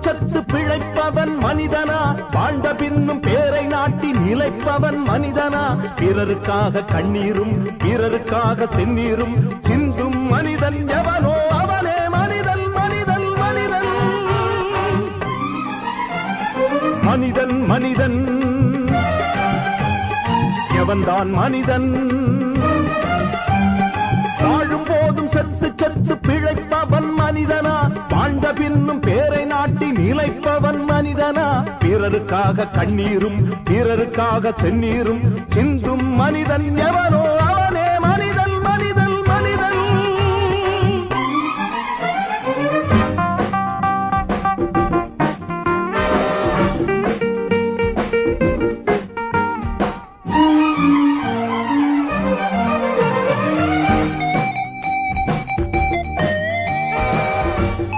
சத்து பிழைப்பவன் மனிதனா? வாழ்ந்த பின்னும் பேரை நாட்டி நிலைப்பவன் மனிதனா? பிறருக்காக கண்ணீரும் பிறருக்காக செந்நீரும் சிந்தும் மனிதன் எவனோ அவனே மனிதன் மனிதன் மனிதன் மனிதன் மனிதன் எவன்தான் மனிதன்? வாழும் போதும் செத்து செத்து பிழைப்பவன் மனிதனா? வாழ்ந்த பின்னும் பேரை நாட்டி நிலைப்பவன் மனிதனா? பிறருக்காக கண்ணீரும் பிறருக்காக செந்நீரும் சிந்தும் மனிதன் எவனோ